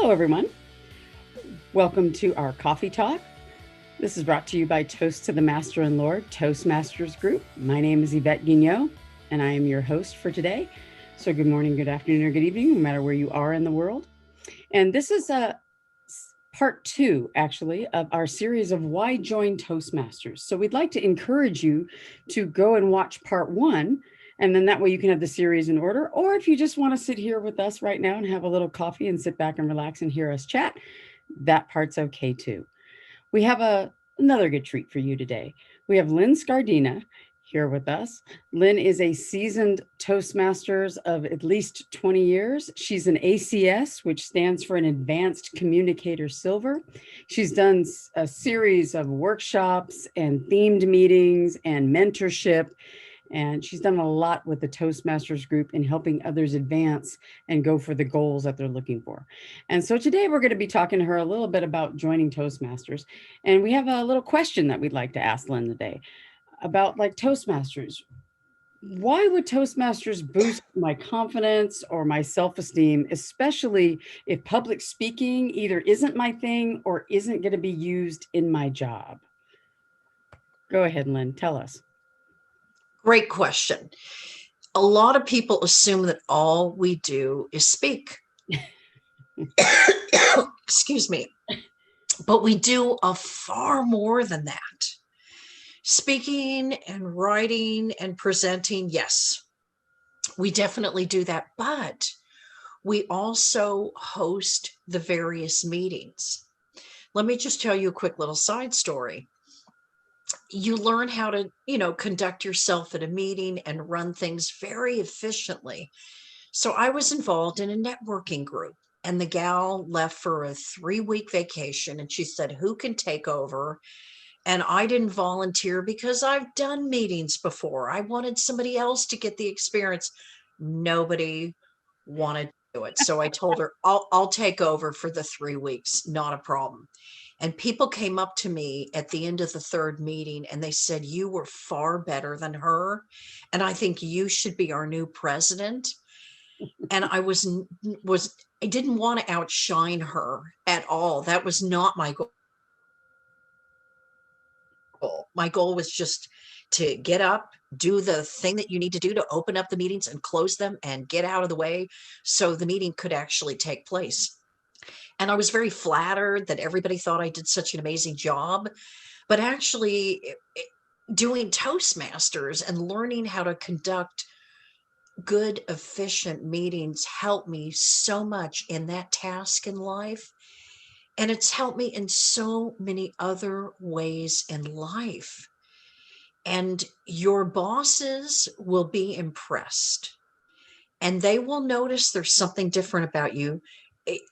Hello, everyone. Welcome to our coffee talk. This is brought to you by Toast to the Master and Lord, Toastmasters Group. My name is Yvette Guignot, and I am your host for today. So good morning, good afternoon, or good evening, no matter where you are in the world. And this is part 2, actually, of our series of Why Join Toastmasters. So we'd like to encourage you to go and watch part 1, and then that way you can have the series in order. Or if you just want to sit here with us right now and have a little coffee and sit back and relax and hear us chat, that part's okay too. We have another good treat for you today. We have Lynn Scardina here with us. Lynn is a seasoned Toastmasters of at least 20 years. She's an ACS, which stands for an Advanced Communicator Silver. She's done a series of workshops and themed meetings and mentorship. And she's done a lot with the Toastmasters group in helping others advance and go for the goals that they're looking for. And so today we're going to be talking to her a little bit about joining Toastmasters. And we have a little question that we'd like to ask Lynn today about like Toastmasters. Why would Toastmasters boost my confidence or my self-esteem, especially if public speaking either isn't my thing or isn't going to be used in my job? Go ahead, Lynn, tell us. Great question. A lot of people assume that all we do is speak. Excuse me. But we do a far more than that. Speaking and writing and presenting, yes, we definitely do that. But we also host the various meetings. Let me just tell you a quick little side story. You learn how to, conduct yourself at a meeting and run things very efficiently. So I was involved in a networking group, and the gal left for a 3-week vacation, and she said, who can take over? And I didn't volunteer because I've done meetings before. I wanted somebody else to get the experience. Nobody wanted to do it. So I told her, I'll take over for the 3 weeks, not a problem. And people came up to me at the end of the 3rd meeting and they said, you were far better than her. And I think you should be our new president. And I didn't want to outshine her at all. That was not my goal. My goal was just to get up, do the thing that you need to do to open up the meetings and close them and get out of the way so the meeting could actually take place. And I was very flattered that everybody thought I did such an amazing job. But actually, doing Toastmasters and learning how to conduct good, efficient meetings helped me so much in that task in life. And it's helped me in so many other ways in life. And your bosses will be impressed. And they will notice there's something different about you.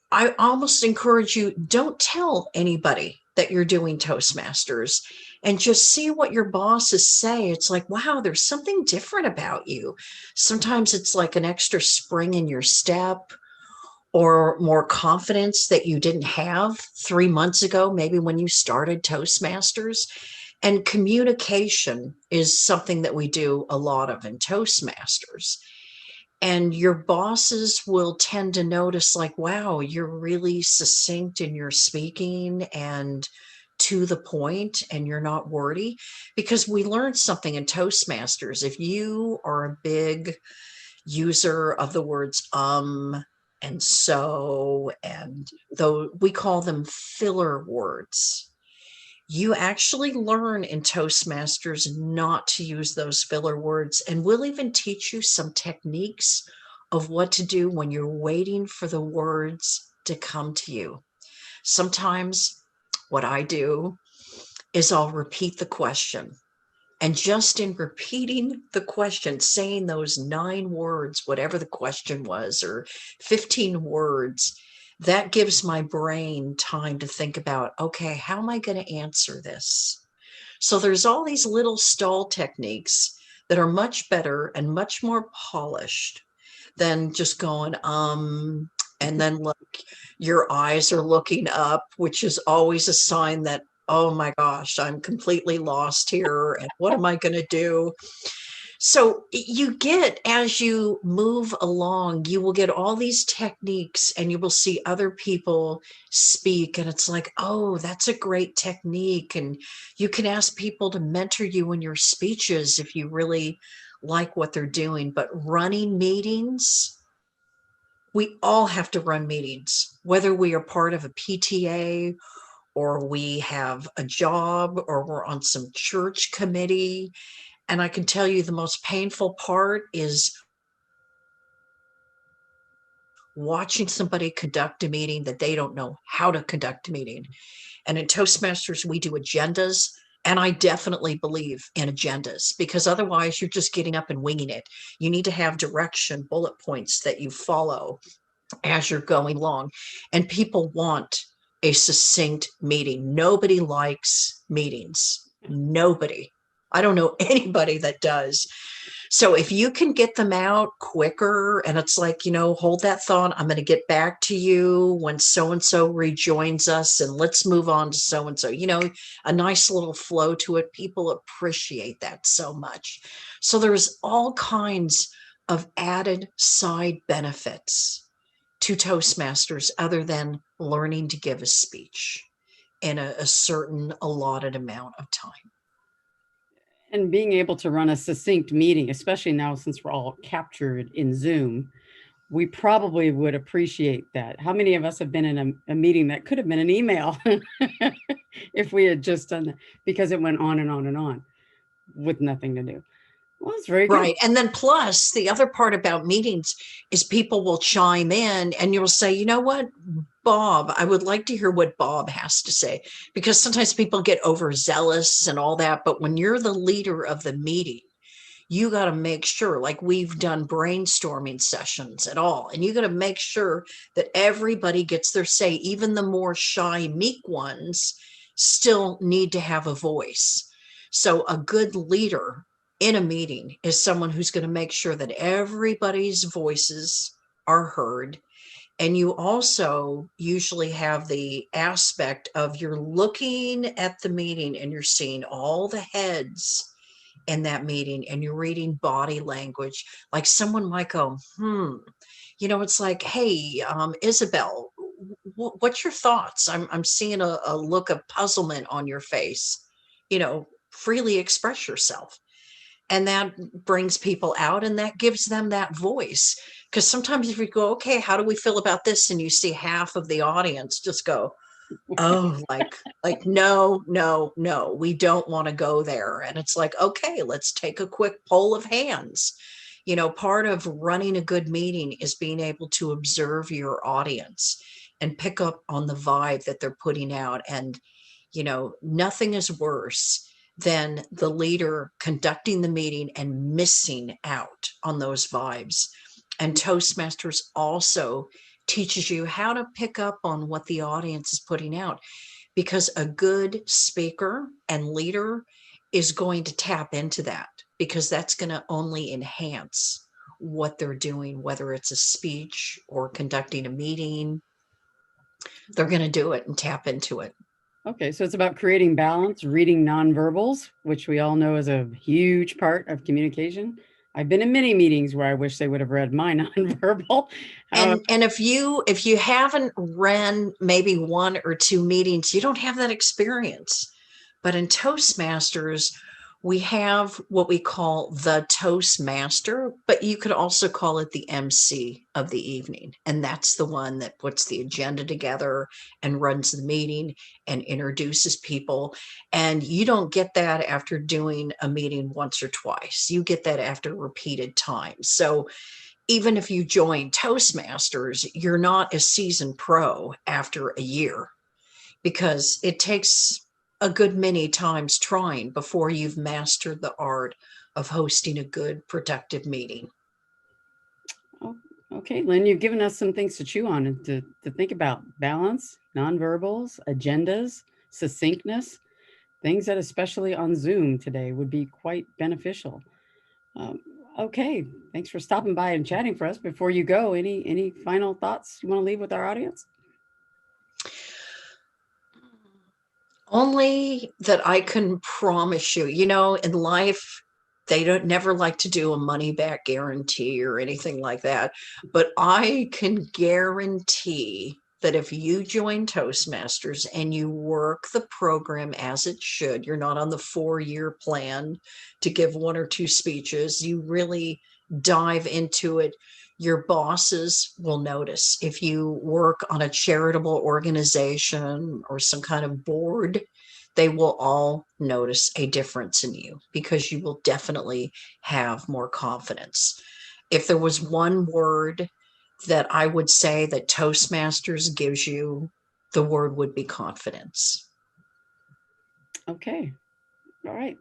I almost encourage you, don't tell anybody that you're doing Toastmasters and just see what your bosses say. It's like, wow, there's something different about you. Sometimes it's like an extra spring in your step or more confidence that you didn't have 3 months ago, maybe when you started Toastmasters. And communication is something that we do a lot of in Toastmasters. And your bosses will tend to notice like, wow, you're really succinct in your speaking and to the point, and you're not wordy. Because we learned something in Toastmasters. If you are a big user of the words and so, and though we call them filler words, you actually learn in Toastmasters not to use those filler words. And we'll even teach you some techniques of what to do when you're waiting for the words to come to you. Sometimes what I do is I'll repeat the question. And just in repeating the question, saying those 9 words, whatever the question was, or 15 words, that gives my brain time to think about, okay, how am I going to answer this? So there's all these little stall techniques that are much better and much more polished than just going, and then like your eyes are looking up, which is always a sign that, oh my gosh, I'm completely lost here. And what am I going to do? So you get, as you move along, you will get all these techniques and you will see other people speak. And it's like, oh, that's a great technique. And you can ask people to mentor you in your speeches if you really like what they're doing. But running meetings, we all have to run meetings, whether we are part of a PTA or we have a job or we're on some church committee. And I can tell you the most painful part is watching somebody conduct a meeting that they don't know how to conduct a meeting. And in Toastmasters, we do agendas. And I definitely believe in agendas, because otherwise you're just getting up and winging it. You need to have direction, bullet points that you follow as you're going along. And people want a succinct meeting. Nobody likes meetings. Nobody. I don't know anybody that does. So if you can get them out quicker, and it's like, hold that thought, I'm going to get back to you when so and so rejoins us, and let's move on to so and so, a nice little flow to it. People appreciate that so much. So there's all kinds of added side benefits to Toastmasters other than learning to give a speech in a certain allotted amount of time. And being able to run a succinct meeting, especially now since we're all captured in Zoom, we probably would appreciate that. How many of us have been in a meeting that could have been an email if we had just done that, because it went on and on and on with nothing to do? Well, it's very good. Right. And then plus the other part about meetings is people will chime in and you'll say, you know what, Bob, I would like to hear what Bob has to say, because sometimes people get overzealous and all that. But when you're the leader of the meeting, you got to make sure, like we've done brainstorming sessions at all, and you got to make sure that everybody gets their say. Even the more shy, meek ones still need to have a voice. So a good leader in a meeting is someone who's going to make sure that everybody's voices are heard. And you also usually have the aspect of you're looking at the meeting and you're seeing all the heads in that meeting and you're reading body language. Like someone might go, it's like, hey, Isabel, what's your thoughts? I'm seeing a look of puzzlement on your face. Freely express yourself. And that brings people out and that gives them that voice. Because sometimes if you go, okay, how do we feel about this? And you see half of the audience just go, oh, like no, no, no, we don't want to go there. And it's like, okay, let's take a quick poll of hands. Part of running a good meeting is being able to observe your audience and pick up on the vibe that they're putting out. And nothing is worse than the leader conducting the meeting and missing out on those vibes. And Toastmasters also teaches you how to pick up on what the audience is putting out, because a good speaker and leader is going to tap into that, because that's going to only enhance what they're doing, whether it's a speech or conducting a meeting. They're going to do it and tap into it. Okay, so it's about creating balance, reading nonverbals, which we all know is a huge part of communication. I've been in many meetings where I wish they would have read my nonverbal. And if you haven't ran maybe one or two meetings, you don't have that experience. But in Toastmasters, we have what we call the Toastmaster, but you could also call it the MC of the evening. And that's the one that puts the agenda together and runs the meeting and introduces people. And you don't get that after doing a meeting once or twice. You get that after repeated times. So even if you join Toastmasters, you're not a seasoned pro after a year, because it takes a good many times trying before you've mastered the art of hosting a good, productive meeting. Oh, okay, Lynn, you've given us some things to chew on and to think about: balance, nonverbals, agendas, succinctness, things that, especially on Zoom today, would be quite beneficial. Um, okay, thanks for stopping by and chatting for us. Before you go, any final thoughts you want to leave with our audience? Only that I can promise you, in life, They don't never like to do a money back guarantee or anything like that. But I can guarantee that if you join Toastmasters and you work the program as it should, you're not on the 4-year plan to give 1 or 2 speeches, you really dive into it. Your bosses will notice. If you work on a charitable organization or some kind of board, they will all notice a difference in you because you will definitely have more confidence. If there was one word that I would say that Toastmasters gives you, the word would be confidence. Okay. All right.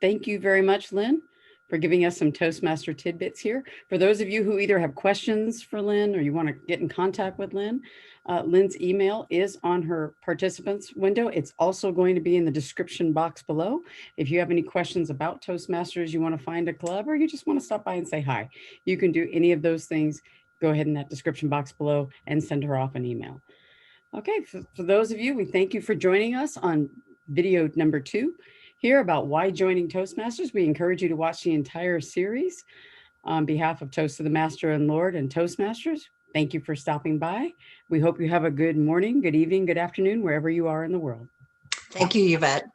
Thank you very much, Lynn, for giving us some Toastmaster tidbits here. For those of you who either have questions for Lynn or you want to get in contact with Lynn, Lynn's email is on her participants window. It's also going to be in the description box below. If you have any questions about Toastmasters, you want to find a club, or you just want to stop by and say hi, you can do any of those things. Go ahead in that description box below and send her off an email. Okay, for those of you, we thank you for joining us on video number 2 here about why joining Toastmasters. We encourage you to watch the entire series. On behalf of Toast to the Master and Lord and Toastmasters, thank you for stopping by. We hope you have a good morning, good evening, good afternoon, wherever you are in the world. Thank you, Yvette.